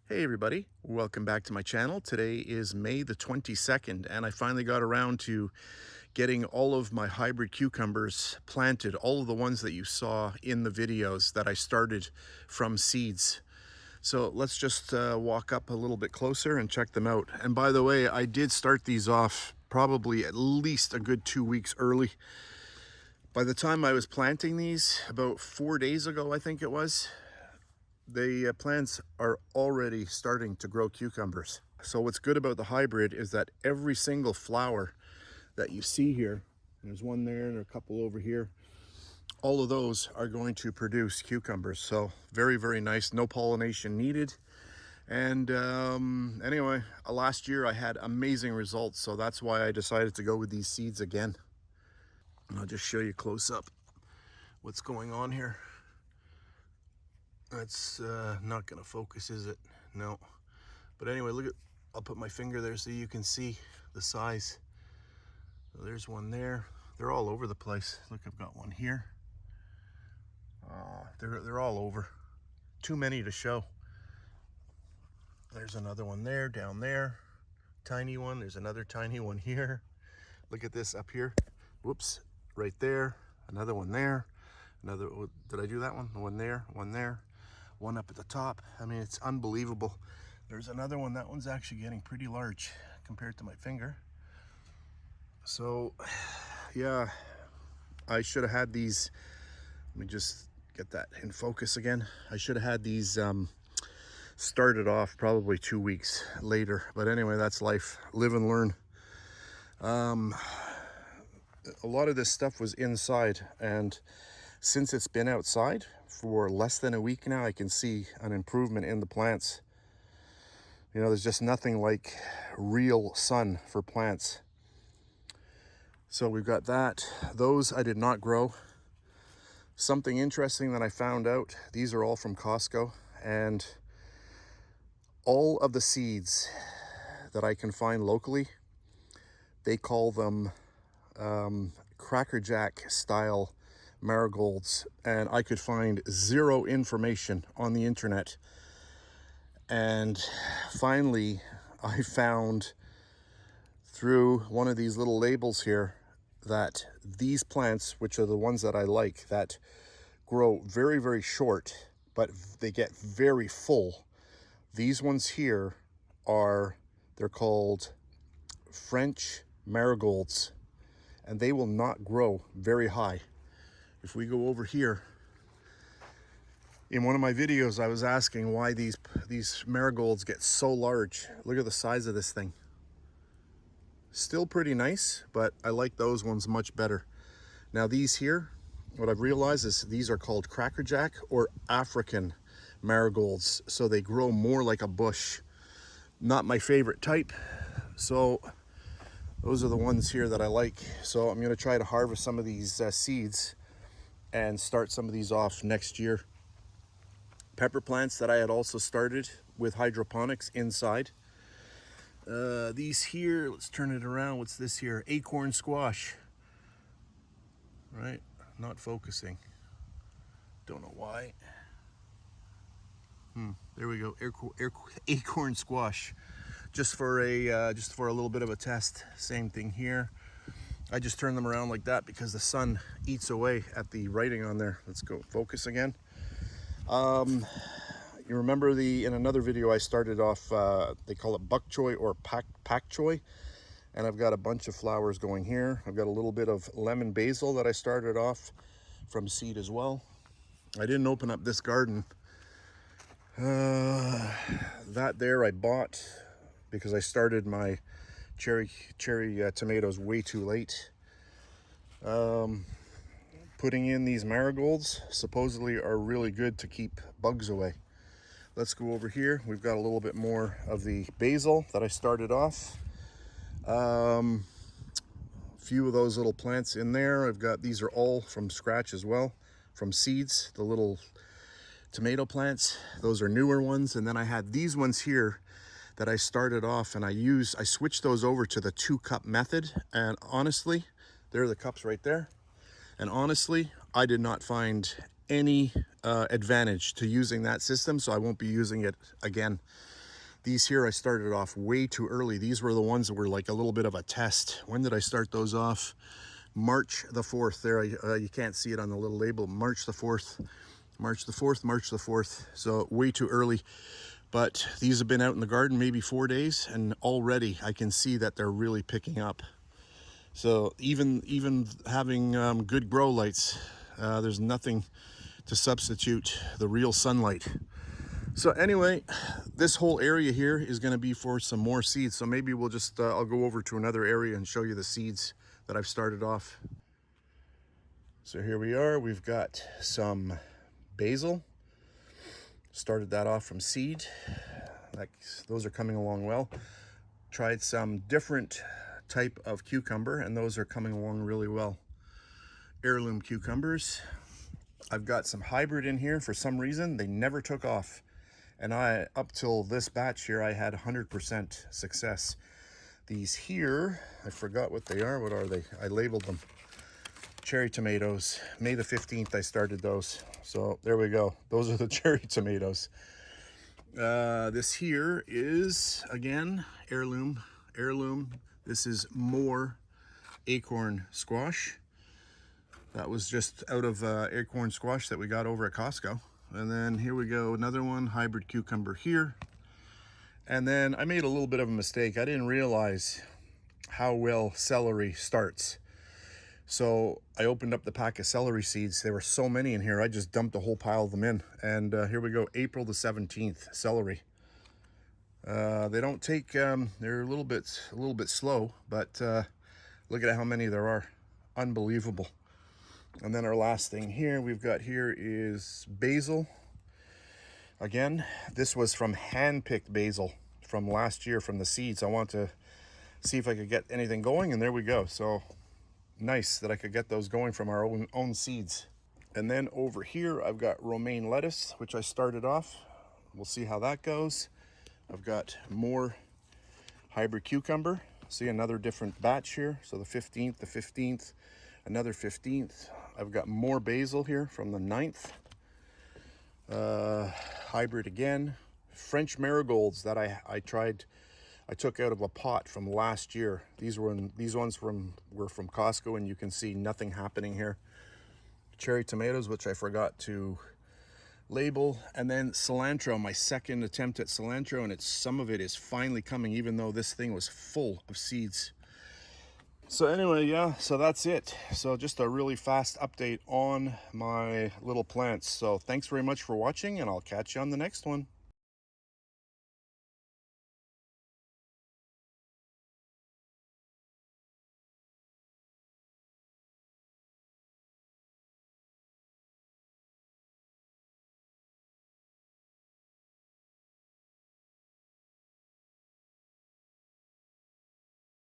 Hey everybody, welcome back to my channel. Today is May the 22nd and I finally got around to getting all of my hybrid cucumbers planted, all of the ones that you saw in the videos that I started from seeds. So let's just walk up a little bit closer and check them out. And by the way, I did start these off probably at least a good 2 weeks early. By the time I was planting these, about 4 days ago I think it was, the plants are already starting to grow cucumbers. So what's good about the hybrid is that every single flower that you see here, and there's one there and a couple over here, all of those are going to produce cucumbers. So very, very nice, no pollination needed. And anyway, last year I had amazing results, so that's why I decided to go with these seeds again. I'll just show you close up what's going on here. That's not gonna focus, is it? No. But anyway, look at, I'll put my finger there so you can see the size. So there's one there. They're all over the place. Look, I've got one here. They're all over. Too many to show. There's another one there, down there. Tiny one. There's another tiny one here. Look at this up here. Whoops, right there. Another one there. Another, did I do that one? One there, one there. One up at the top. I mean, it's unbelievable. There's another one. That one's actually getting pretty large compared to my finger. So yeah, I should have had these. Let me just get that in focus again. I should have had these started off probably 2 weeks later, but anyway, that's life. Live and learn. A lot of this stuff was inside, and since it's been outside for less than a week now, I can see an improvement in the plants. You know, there's just nothing like real sun for plants. So we've got that. Those I did not grow. Something interesting that I found out, these are all from Costco, and all of the seeds that I can find locally, they call them Cracker Jack style marigolds, and I could find zero information on the internet. And finally I found through one of these little labels here that these plants, which are the ones that I like, that grow very, very short, but they get very full. These ones here they're called French marigolds, and they will not grow very high. If we go over here, in one of my videos, I was asking why these marigolds get so large. Look at the size of this thing. Still pretty nice, but I like those ones much better. Now these here, what I've realized is these are called Cracker Jack or African marigolds. So they grow more like a bush. Not my favorite type. So those are the ones here that I like. So I'm gonna try to harvest some of these seeds and start some of these off next year. Pepper plants that I had also started with hydroponics inside. These here, let's turn it around. What's this here? Acorn squash. Right? Not focusing. Don't know why. There we go. Acorn squash. Just for a little bit of a test. Same thing here. I just turn them around like that because the sun eats away at the writing on there. Let's go focus again. You remember in another video I started off, they call it bok choy or pak choy, and I've got a bunch of flowers going here. I've got a little bit of lemon basil that I started off from seed as well. I didn't open up this garden. That there I bought because I started my cherry tomatoes way too late. Putting in these marigolds supposedly are really good to keep bugs away. Let's go over here. We've got a little bit more of the basil that I started off. A few of those little plants in there. I've got, these are all from scratch as well, from seeds, the little tomato plants. Those are newer ones. And then I had these ones here that I started off, and I switched those over to the 2-cup method. And honestly, there are the cups right there. And honestly, I did not find any advantage to using that system, so I won't be using it again. These here I started off way too early. These were the ones that were like a little bit of a test. When did I start those off? March the 4th. There, you can't see it on the little label. March the 4th. March the 4th, March the 4th. So way too early. But these have been out in the garden maybe 4 days, and already I can see that they're really picking up. So even having good grow lights, there's nothing to substitute the real sunlight. So anyway, this whole area here is going to be for some more seeds. So maybe we'll just, I'll go over to another area and show you the seeds that I've started off. So here we are. We've got some basil. Started that off from seed. Those are coming along well. Tried some different type of cucumber, and those are coming along really well. Heirloom cucumbers. I've got some hybrid in here. For some reason, they never took off. And up till this batch here, I had 100% success. These here, I forgot what they are. What are they? I labeled them. Cherry tomatoes. May the 15th, I started those. So there we go. Those are the cherry tomatoes. This here is, again, heirloom. This is more acorn squash. That was just out of acorn squash that we got over at Costco. And then here we go, another one, hybrid cucumber here. And then I made a little bit of a mistake. I didn't realize how well celery starts. So I opened up the pack of celery seeds. There were so many in here, I just dumped a whole pile of them in. And here we go, April the 17th, celery. They don't take, they're a little bit slow, but look at how many there are. Unbelievable. And then our last thing here we've got here is basil. Again, this was from hand-picked basil from last year from the seeds. I want to see if I could get anything going, and there we go. So nice that I could get those going from our own seeds. And then over here I've got romaine lettuce, which I started off. We'll see how that goes. I've got more hybrid cucumber. See, another different batch here. So the 15th, another 15th. I've got more basil here from the 9th. Hybrid again. French marigolds that I took out of a pot from last year. These ones were from Costco, and you can see nothing happening here. Cherry tomatoes, which I forgot to label, and then cilantro, my second attempt at cilantro, and some of it is finally coming, even though this thing was full of seeds. So anyway, yeah, so that's it. So just a really fast update on my little plants. So thanks very much for watching, and I'll catch you on the next one.